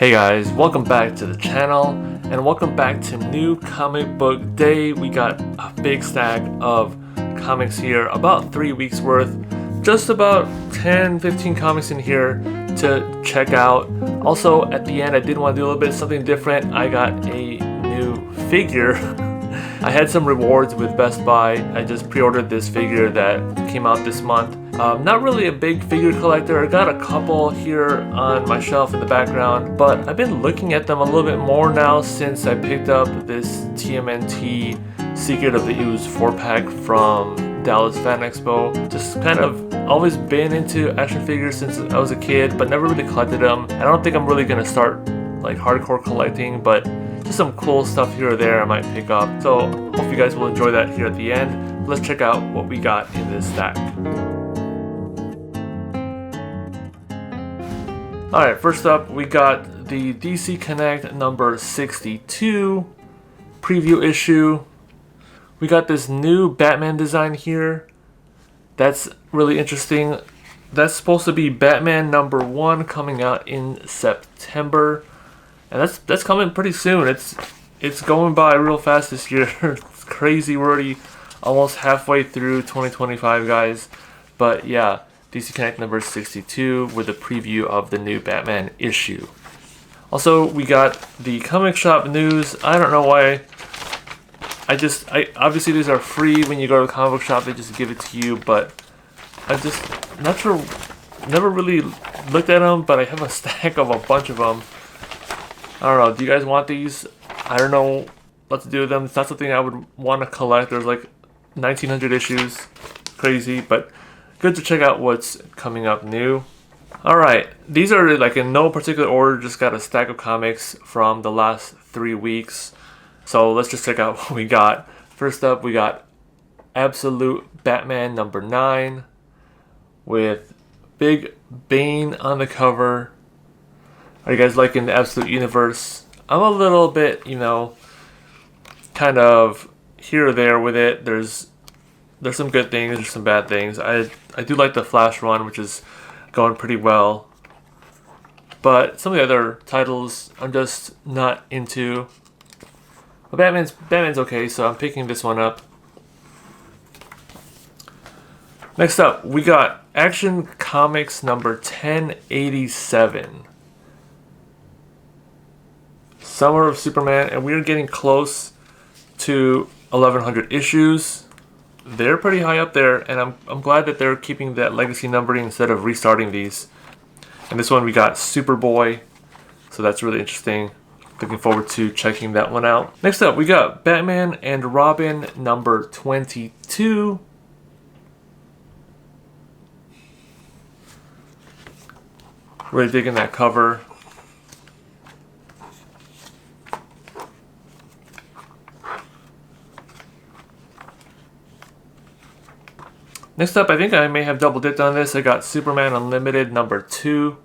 Hey guys, welcome back to the channel and welcome back to New Comic Book Day. We got a big stack of comics here, about 3 weeks worth. Just about 10-15 comics in here to check out. Also at the end I did want to do a little bit of something different. I got a new figure. I had some rewards with Best Buy. I just pre-ordered this figure that came out this month. Not really a big figure collector. I got a couple here on my shelf in the background, but I've been looking at them a little bit more now since I picked up this TMNT Secret of the Ooze 4-pack from Dallas Fan Expo. Just kind of always been into action figures since I was a kid, but never really collected them. I don't think I'm really gonna start like hardcore collecting, but just some cool stuff here or there I might pick up. So hope you guys will enjoy that here at the end. Let's check out what we got in this stack. Alright, first up we got the DC Connect number 62 preview issue. We got this new Batman design here. That's really interesting. That's supposed to be Batman number 1 coming out in September. And that's coming pretty soon. It's going by real fast this year. It's crazy. We're already almost halfway through 2025, guys. But yeah, DC Connect number 62 with a preview of the new Batman issue. Also, we got the comic shop news. I don't know why. I obviously these are free when you go to the comic book shop. They just give it to you, but I'm just not sure. Never really looked at them, but I have a stack of a bunch of them. I don't know. Do you guys want these? I don't know what to do with them. It's not something I would want to collect. There's like 1,900 issues. Crazy, but good to check out what's coming up new. Alright, these are like in no particular order. Just got a stack of comics from the last 3 weeks. So let's just check out what we got. First up, we got Absolute Batman number 9 with Big Bane on the cover. Are you guys liking the Absolute Universe? I'm a little bit, kind of here or there with it. There's some good things, there's some bad things. I do like the Flash run, which is going pretty well. But some of the other titles I'm just not into. But Batman's okay, so I'm picking this one up. Next up, we got Action Comics number 1087. Summer of Superman, and we're getting close to 1,100 issues. They're pretty high up there, and I'm glad that they're keeping that legacy numbering instead of restarting these. And this one we got Superboy, so that's really interesting. Looking forward to checking that one out. Next up, we got Batman and Robin number 22. Really digging that cover. Next up, I think I may have double dipped on this. I got Superman Unlimited number 2.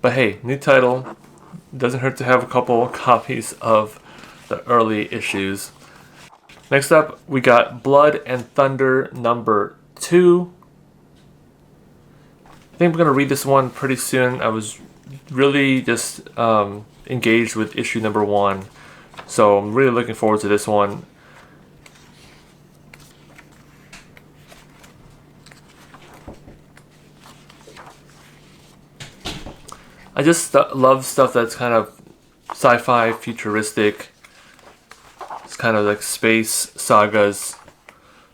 But hey, new title. Doesn't hurt to have a couple copies of the early issues. Next up, we got Blood and Thunder number 2. I think I'm going to read this one pretty soon. I was really just engaged with issue number 1. So I'm really looking forward to this one. I just love stuff that's kind of sci-fi, futuristic. It's kind of like space sagas.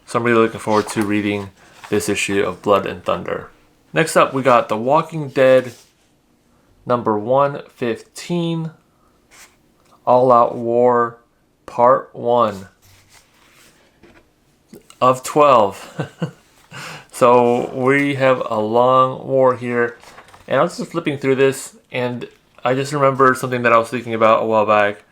So I'm really looking forward to reading this issue of Blood and Thunder. Next up, we got The Walking Dead number 115. All Out War Part 1 of 12. So we have a long war here. And I was just flipping through this, and I just remembered something that I was thinking about a while back.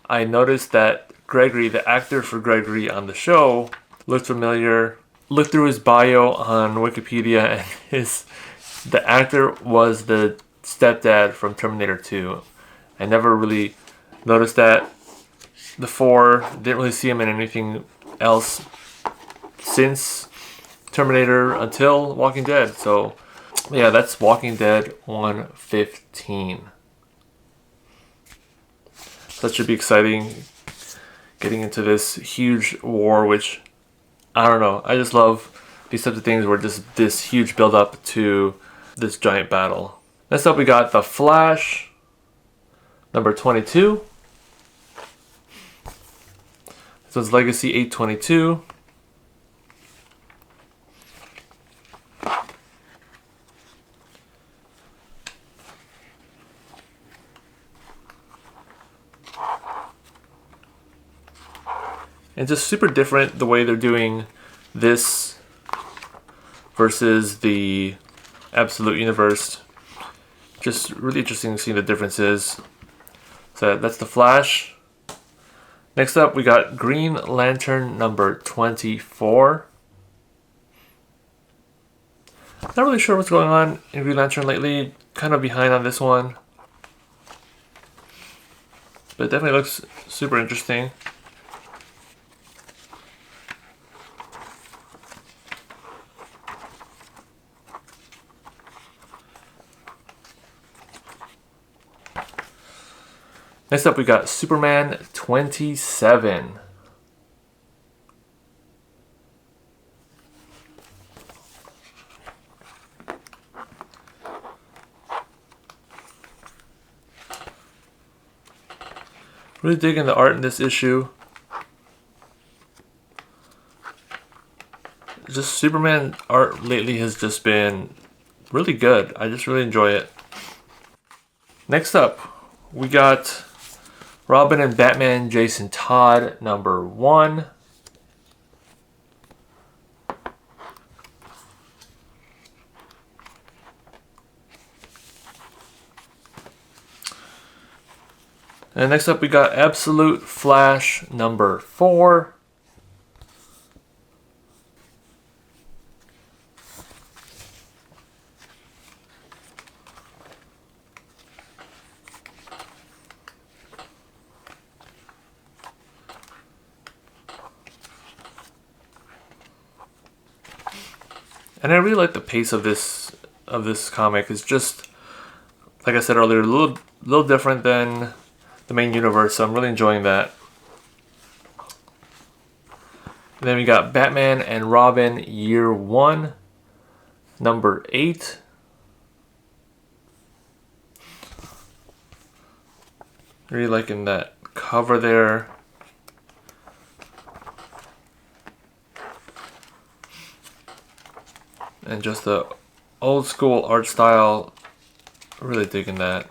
I noticed that Gregory, the actor for Gregory on the show, looked familiar. Looked through his bio on Wikipedia, and the actor was the stepdad from Terminator 2. I never really noticed that before. Didn't really see him in anything else since Terminator until Walking Dead. So yeah, that's Walking Dead 115. That should be exciting, getting into this huge war, which, I don't know, I just love these types of things where just this huge build up to this giant battle. Next up we got The Flash, number 22. This one's Legacy 822. And just super different the way they're doing this versus the Absolute Universe. Just really interesting to see the differences. So that's The Flash. Next up, we got Green Lantern number 24. Not really sure what's going on in Green Lantern lately. Kind of behind on this one. But it definitely looks super interesting. Next up, we got Superman 27. Really digging the art in this issue. Just Superman art lately has just been really good. I just really enjoy it. Next up, we got Robin and Batman Jason Todd number 1. And next up we got Absolute Flash number 4. And I really like the pace of this comic. It's just, like I said earlier, a little different than the main universe, so I'm really enjoying that. And then we got Batman and Robin Year 1, number 8. Really liking that cover there. And just the old school art style, really digging that.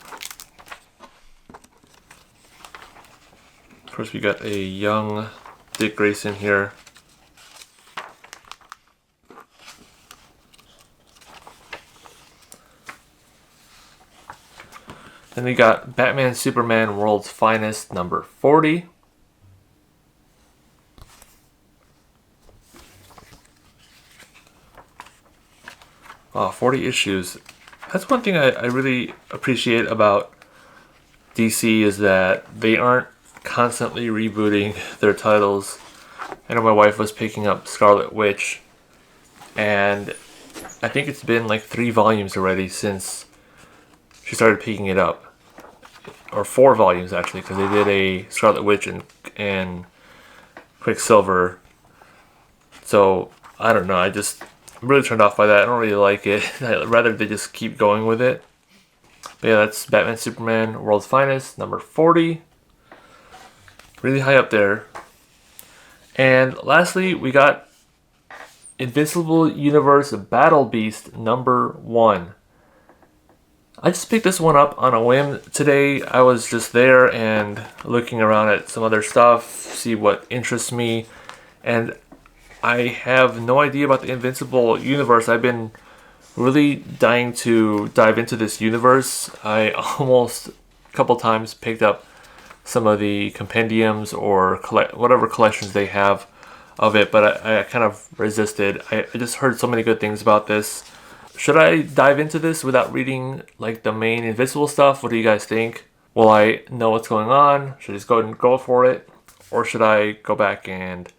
Of course, we got a young Dick Grayson here. Then we got Batman Superman World's Finest number 40. Wow, 40 issues. That's one thing I really appreciate about DC is that they aren't constantly rebooting their titles. I know my wife was picking up Scarlet Witch, and I think it's been like 3 volumes already since she started picking it up. Or 4 volumes actually, because they did a Scarlet Witch and Quicksilver. So, I don't know, I'm really turned off by that. I don't really like it. I'd rather they just keep going with it. But yeah, that's Batman Superman World's Finest, number 40. Really high up there. And lastly, we got Invincible Universe Battle Beast, number 1. I just picked this one up on a whim today. I was just there and looking around at some other stuff, see what interests me. And I have no idea about the Invincible Universe. I've been really dying to dive into this universe. I almost a couple times picked up some of the compendiums or whatever collections they have of it, but I kind of resisted. I just heard so many good things about this. Should I dive into this without reading like the main Invincible stuff? What do you guys think? Will I know what's going on? Should I just go ahead and go for it? Or should I go back and,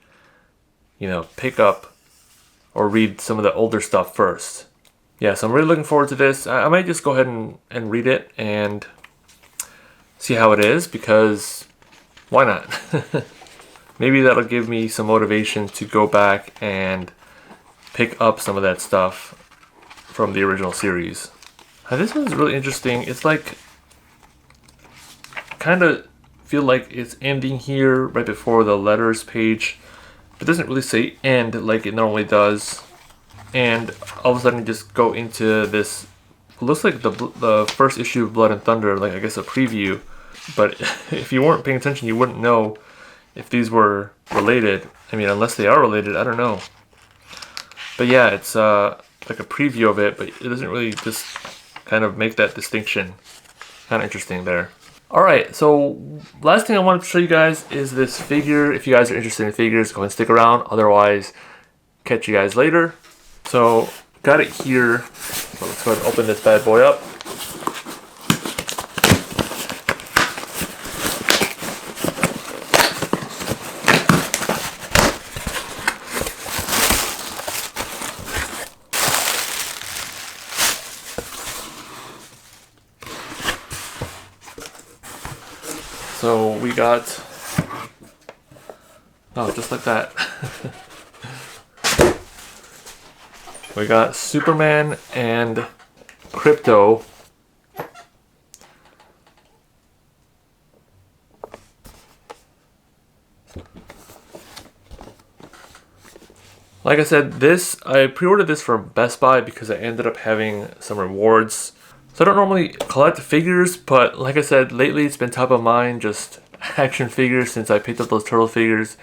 pick up or read some of the older stuff first. Yeah, so I'm really looking forward to this. I might just go ahead and read it and see how it is, because why not? Maybe that'll give me some motivation to go back and pick up some of that stuff from the original series. This one's really interesting. It's like, kind of feel like it's ending here right before the letters page. It doesn't really say end like it normally does. And all of a sudden just go into this, looks like the first issue of Blood and Thunder, like I guess a preview. But if you weren't paying attention, you wouldn't know if these were related. I mean, unless they are related, I don't know. But yeah, it's like a preview of it, but it doesn't really just kind of make that distinction. Kind of interesting there. Alright, so last thing I wanted to show you guys is this figure. If you guys are interested in figures, go ahead and stick around. Otherwise, catch you guys later. So, got it here. So let's go ahead and open this bad boy up. So we got, oh, just like that. We got Superman and Crypto. Like I said, I pre-ordered this from Best Buy because I ended up having some rewards. So I don't normally collect figures, but like I said, lately it's been top of mind, just action figures, since I picked up those turtle figures.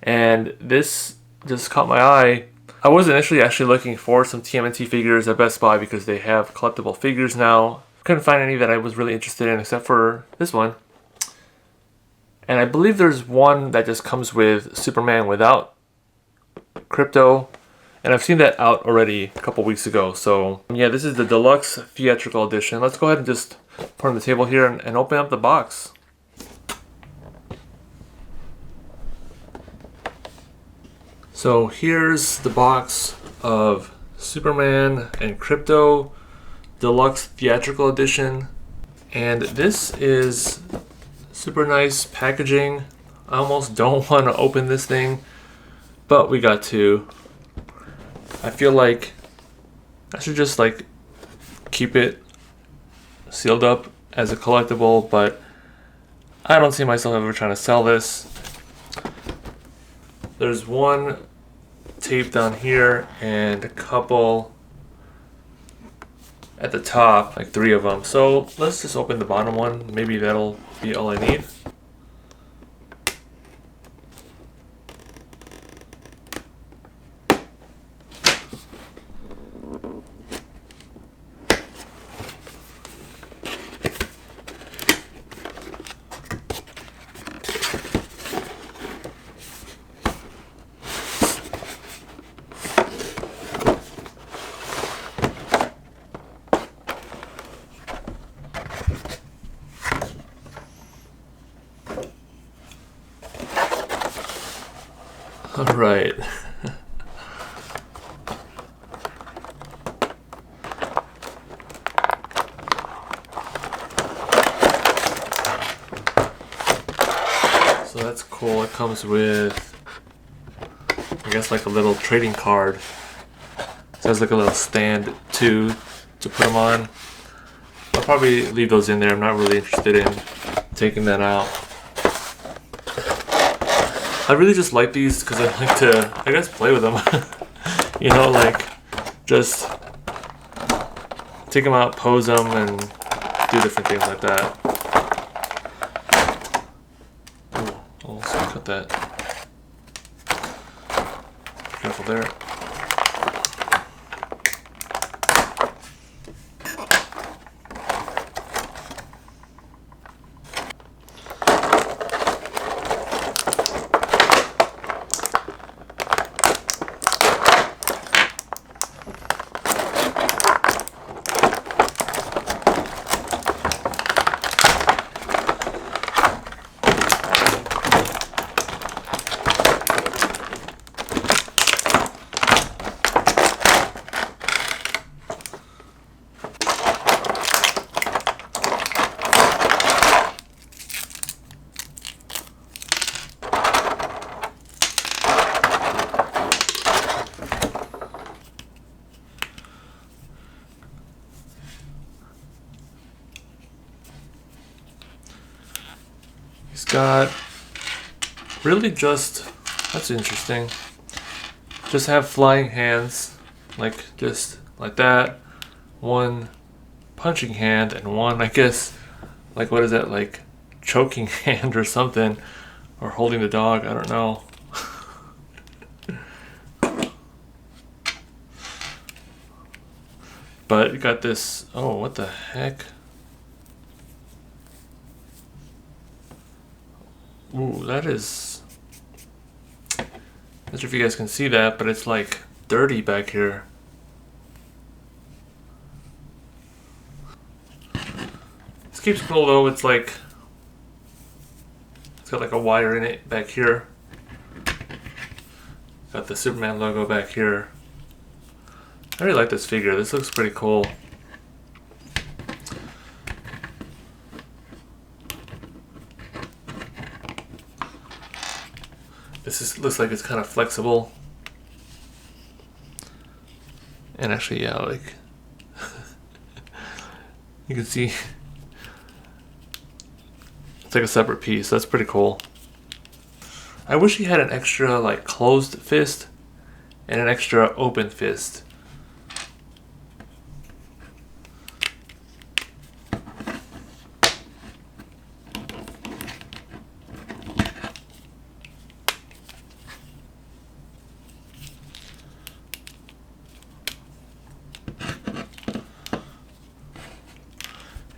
And this just caught my eye. I was initially actually looking for some TMNT figures at Best Buy because they have collectible figures now. Couldn't find any that I was really interested in except for this one. And I believe there's one that just comes with Superman without Crypto. And I've seen that out already a couple weeks ago. So yeah, this is the deluxe theatrical edition. Let's go ahead and just put it on the table here and open up the box. So here's the box of Superman and Crypto Deluxe Theatrical Edition. And this is super nice packaging. I almost don't want to open this thing, but we got to. I feel like I should just like keep it sealed up as a collectible, but I don't see myself ever trying to sell this. There's one tape down here and a couple at the top, like 3 of them. So let's just open the bottom one. Maybe that'll be all I need. All right. So that's cool. It comes with, I guess, like a little trading card. It has like a little stand too to put them on. I'll probably leave those in there. I'm not really interested in taking that out. I really just like these because I like to, I guess, play with them. You know, like, just take them out, pose them, and do different things like that. Oh, almost cut that. Careful there. He's got really just, that's interesting. Just have flying hands, like just like that. One punching hand and one, I guess, like what is that, like choking hand or something, or holding the dog, I don't know. But you got this, oh, what the heck? Ooh, that is, not sure if you guys can see that, but it's like dirty back here. This keeps cool though, it's like, it's got like a wire in it back here. Got the Superman logo back here. I really like this figure, this looks pretty cool. Looks like it's kind of flexible. And actually, yeah, like you can see it's like a separate piece. That's pretty cool. I wish he had an extra like closed fist and an extra open fist.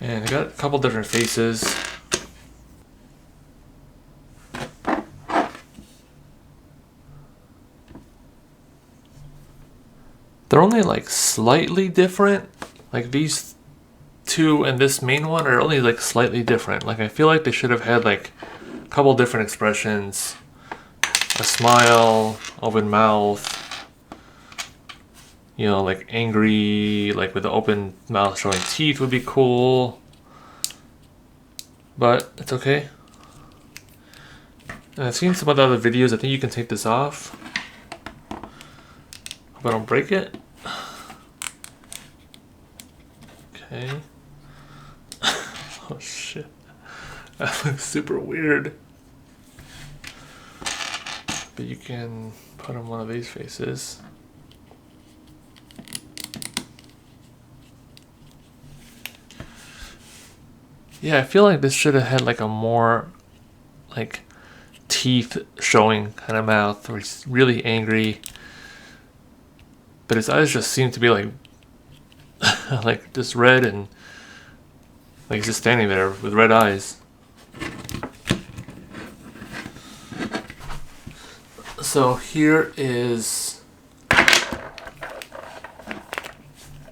And I got a couple different faces. They're only like slightly different. Like these two and this main one are only like slightly different. Like I feel like they should have had like a couple different expressions. A smile, open mouth. You know, like angry, like with the open mouth showing teeth would be cool. But it's okay. And I've seen some of the other videos. I think you can take this off. Hope I don't break it. Okay. Oh shit. That looks super weird. But you can put on one of these faces. Yeah, I feel like this should have had like a more like teeth showing kind of mouth, where he's really angry. But his eyes just seem to be like like just red, and like he's just standing there with red eyes. So here is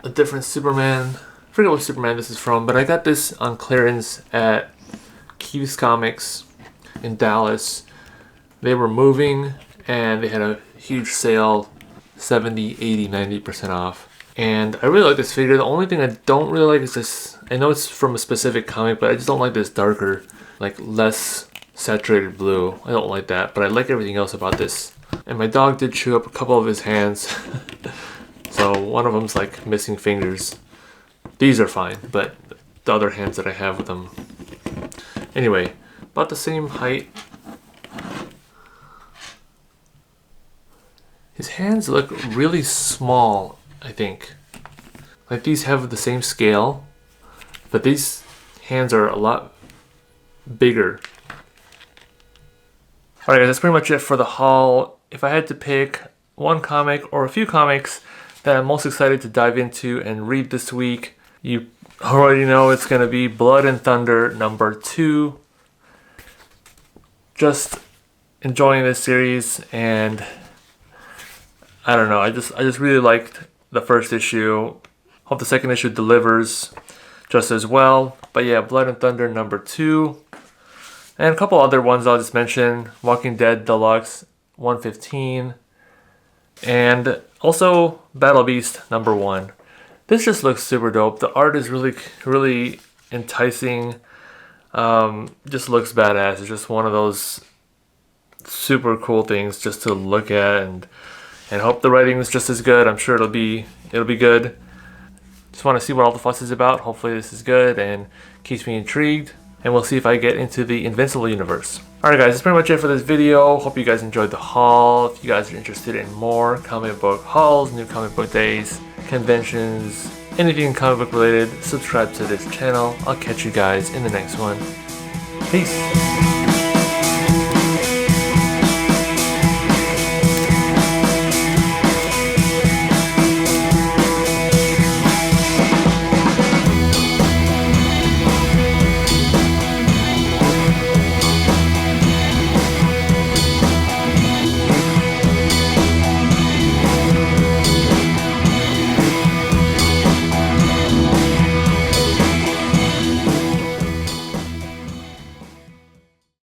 a different Superman. I forget what Superman this is from, but I got this on clearance at Keith's Comics in Dallas. They were moving and they had a huge sale, 70, 80, 90% off. And I really like this figure. The only thing I don't really like is this. I know it's from a specific comic, but I just don't like this darker, like less saturated blue. I don't like that, but I like everything else about this. And my dog did chew up a couple of his hands. So one of them's like missing fingers. These are fine, but the other hands that I have with them. Anyway, about the same height. His hands look really small, I think. Like these have the same scale, but these hands are a lot bigger. Alright guys, that's pretty much it for the haul. If I had to pick one comic or a few comics that I'm most excited to dive into and read this week, you already know it's going to be Blood and Thunder #2. Just enjoying this series, and I don't know, I just really liked the first issue. Hope the second issue delivers just as well. But yeah, Blood and Thunder #2. And a couple other ones I'll just mention. Walking Dead Deluxe 115. And also Battle Beast #1. This just looks super dope. The art is really enticing. Just looks badass. It's just one of those super cool things just to look at, and hope the writing is just as good. I'm sure it'll be good. Just want to see what all the fuss is about. Hopefully this is good and keeps me intrigued. and we'll see if I get into the Invincible universe. Alright guys, that's pretty much it for this video. Hope you guys enjoyed the haul. If you guys are interested in more comic book hauls, new comic book days, conventions, anything comic book related, subscribe to this channel. I'll catch you guys in the next one. Peace!